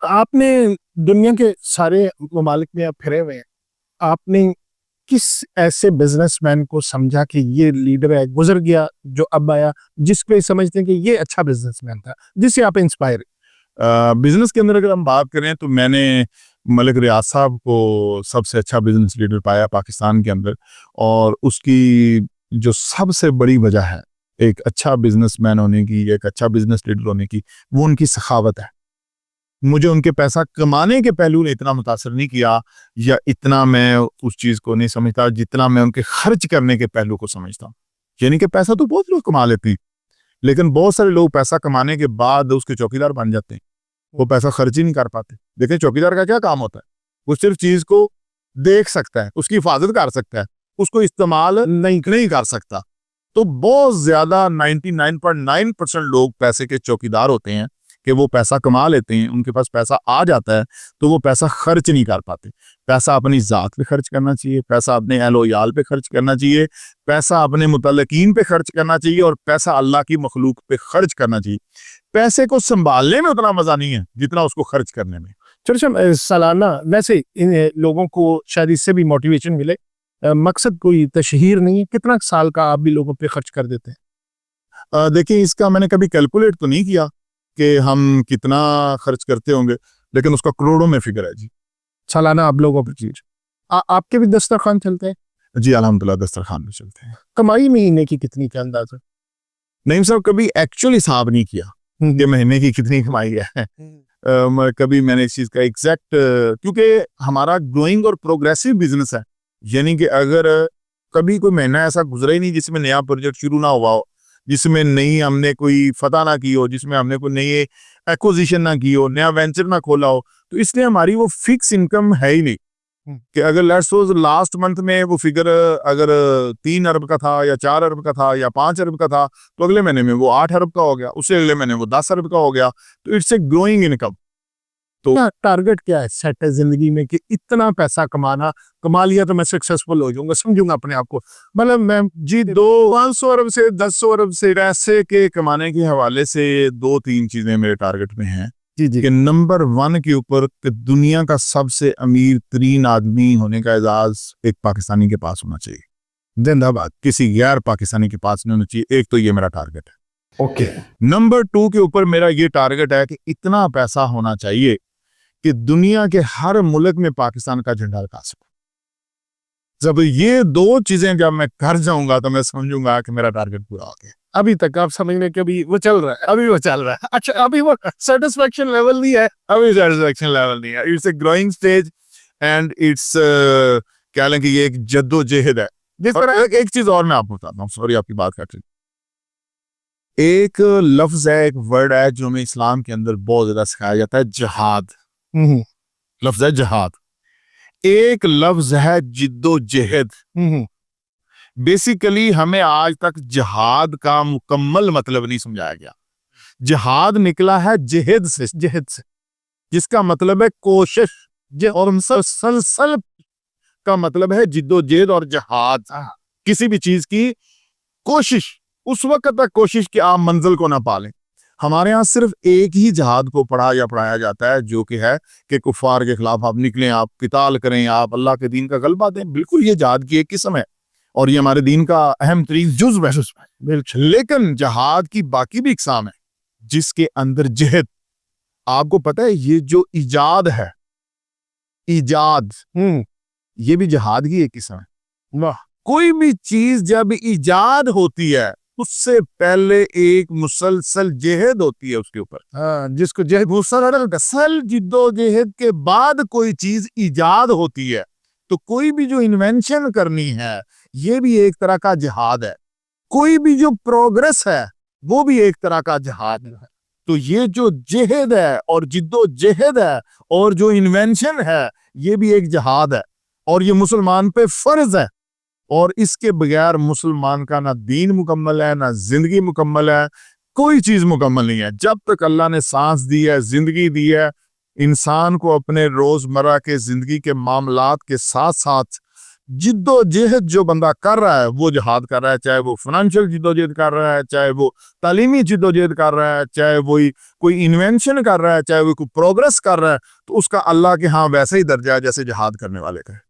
आपने दुनिया के सारे ममालिक में आप फिरे हुए हैं। आपने किस ऐसे बिजनेसमैन को समझा कि ये लीडर है, गुजर गया जो अब आया, जिसको ये समझते हैं कि ये अच्छा बिजनेसमैन था, जिससे आप इंस्पायर? बिजनेस के अंदर अगर हम बात करें तो मैंने मलिक रियाज साहब को सबसे अच्छा बिजनेस लीडर पाया पाकिस्तान के अंदर। और उसकी जो सबसे बड़ी वजह है एक अच्छा बिजनेसमैन होने की, एक अच्छा बिजनेस लीडर होने की, वो उनकी सखावत है। मुझे उनके पैसा कमाने के पहलू ने इतना मुतासर नहीं किया, या इतना मैं उस चीज को नहीं समझता जितना मैं उनके खर्च करने के पहलू को समझता हूँ। यानी कि पैसा तो बहुत लोग कमा लेते हैं, लेकिन बहुत सारे लोग पैसा कमाने के बाद उसके चौकीदार बन जाते हैं। वो पैसा खर्च ही नहीं कर पाते। देखिए चौकीदार का क्या काम होता है, वो सिर्फ चीज को देख सकता है, उसकी हिफाजत कर सकता है, उसको इस्तेमाल नहीं कर सकता। तो बहुत ज्यादा 99.9% लोग पैसे के चौकीदार होते हैं कि वो पैसा कमा लेते हैं, उनके पास पैसा आ जाता है तो वो पैसा खर्च नहीं कर पाते। पैसा अपनी जात पे खर्च करना चाहिए, पैसा अपने अहलो याल पे खर्च करना चाहिए, पैसा अपने मुतल्लिकीन पे खर्च करना चाहिए, और पैसा अल्लाह की मखलूक पे खर्च करना चाहिए। पैसे को संभालने में उतना मजा नहीं है जितना उसको खर्च करने में। चलो सालाना वैसे इन लोगों को शायद इससे भी मोटिवेशन मिले। मकसद कोई तशहीर नहीं है, कितना साल का आप भी लोगों पे खर्च कर देते हैं? देखिए इसका मैंने कभी कैलकुलेट तो नहीं किया कि हम कितना खर्च करते होंगे, लेकिन उसका करोड़ों में फिगर है जी। सालाना आप लोगों पर चीज आपके भी दस्तरखान चलते हैं? जी अल्हम्दुलिल्लाह दस्तरखान में चलते हैं। कमाई महीने की कितनी का अंदाजा? नहीं सर, कभी एक्चुअली हिसाब नहीं किया कि महीने की कितनी कमाई है। कभी मैंने इस चीज का एग्जैक्ट, क्योंकि हमारा ग्रोइंग और प्रोग्रेसिव बिजनेस है। यानी कि अगर कभी कोई महीना ऐसा गुजरा ही नहीं जिसमें नया प्रोजेक्ट शुरू ना हुआ हो, जिसमें नई हमने कोई फतह ना की हो, जिसमें हमने कोई नई एक्विजिशन ना की हो, नया वेंचर ना खोला हो, तो इसलिए हमारी वो फिक्स इनकम है ही नहीं कि अगर लेट्स सपोज लास्ट मंथ में वो फिगर अगर 3 अरब का था या 4 अरब का था या 5 अरब का था, तो अगले महीने में वो 8 अरब का हो गया, उससे अगले महीने वो 10 अरब का हो गया। तो इट्स ए ग्रोइंग इनकम। तो टारगेट क्या है सेट है जिंदगी में कि इतना पैसा कमा लिया तो मैं सक्सेसफुल हो जाऊंगा, समझूंगा अपने आप को? मतलब मैं जी 500 अरब से 10 अरब से पैसे के कमाने के हवाले से 2-3 चीजें मेरे टारगेट में हैं। जी जी कि नंबर 1 के ऊपर कि दुनिया का सबसे अमीर तरीन आदमी होने का एजाज एक पाकिस्तानी के पास होना चाहिए, जिंदाबाद, किसी गैर पाकिस्तानी के पास नहीं होना चाहिए। एक तो ये मेरा टारगेट है। ओके। नंबर 2 के ऊपर मेरा ये टारगेट है कि इतना पैसा होना चाहिए कि दुनिया के हर मुल्क में पाकिस्तान का झंडा लगा सकूं। जब ये 2 चीजें जब मैं कर जाऊंगा तो मैं समझूंगा कि मेरा टारगेट पूरा हो गया। अभी तक आप समझने के अभी वो चल रहा है, अभी वो चल रहा है। अच्छा, अभी वो सेटिस्फेक्शन लेवल नहीं है? अभी सेटिस्फेक्शन लेवल नहीं है। It's a growing stage and it's क्या लें कि ये एक जद्दोजहद है। जिस तरह एक चीज और मैं आपको बताता हूँ, सॉरी आपकी बात काट रही। एक लफ्ज है, एक वर्ड है जो हमें इस्लाम के अंदर बहुत ज्यादा सिखाया जाता है, जिहाद। लफ्ज है जिहाद। एक लफ्ज है जिद्दोजहद। बेसिकली हमें आज तक जिहाद का मुकम्मल मतलब नहीं समझाया गया। जिहाद निकला है जहद से, जिसका मतलब है कोशिश, और मुसलसल का मतलब है जिद्दोजहद और जिहाद। किसी भी चीज की कोशिश, उस वक्त तक कोशिश कि आप मंजिल को ना पालें। हमारे यहाँ सिर्फ एक ही जिहाद को पढ़ा या पढ़ाया जाता है, जो कि है कि कुफार के खिलाफ आप निकलें, आप किताल करें, आप अल्लाह के दीन का गलबा दें। बिल्कुल ये जिहाद की एक किस्म है और ये हमारे दीन का अहम तरीन जुज़्व है। बिल्कुल। लेकिन जिहाद की बाकी भी इकसाम है जिसके अंदर जहद, आपको पता है ये जो इजाद है, इजाद, ये भी जिहाद की एक किस्म है। वाह। कोई भी चीज जब इजाद होती है उससे पहले एक मुसलसल जहद होती है उसके ऊपर। जिसको मुसलसल जिद्दोजहद के बाद कोई चीज इजाद होती है। तो कोई भी जो इन्वेंशन करनी है ये भी एक तरह का जिहाद है। कोई भी जो प्रोग्रेस है वो भी एक तरह का जिहाद है। तो ये जो जहद है और जिद्दोजहद है और जो इन्वेंशन है ये भी एक जिहाद है, और ये मुसलमान पे फर्ज है। और इसके बगैर मुसलमान का ना दीन मुकम्मल है, ना जिंदगी मुकम्मल है, कोई चीज मुकम्मल नहीं है। जब तक अल्लाह ने सांस दी है, जिंदगी दी है, इंसान को अपने रोजमर्रा के जिंदगी के मामलात के साथ साथ जिद्दोजहद जो बंदा कर रहा है वो जिहाद कर रहा है, चाहे वो फाइनेंशियल जिद्दोजहद कर रहा है, चाहे वो तालीमी जिद्दोजहद कर रहा है, चाहे वो कोई इन्वेंशन कर रहा है, चाहे वो कोई प्रोग्रेस कर रहा है, तो उसका अल्लाह के यहाँ वैसा ही दर्जा है जैसे जिहाद करने वाले का है।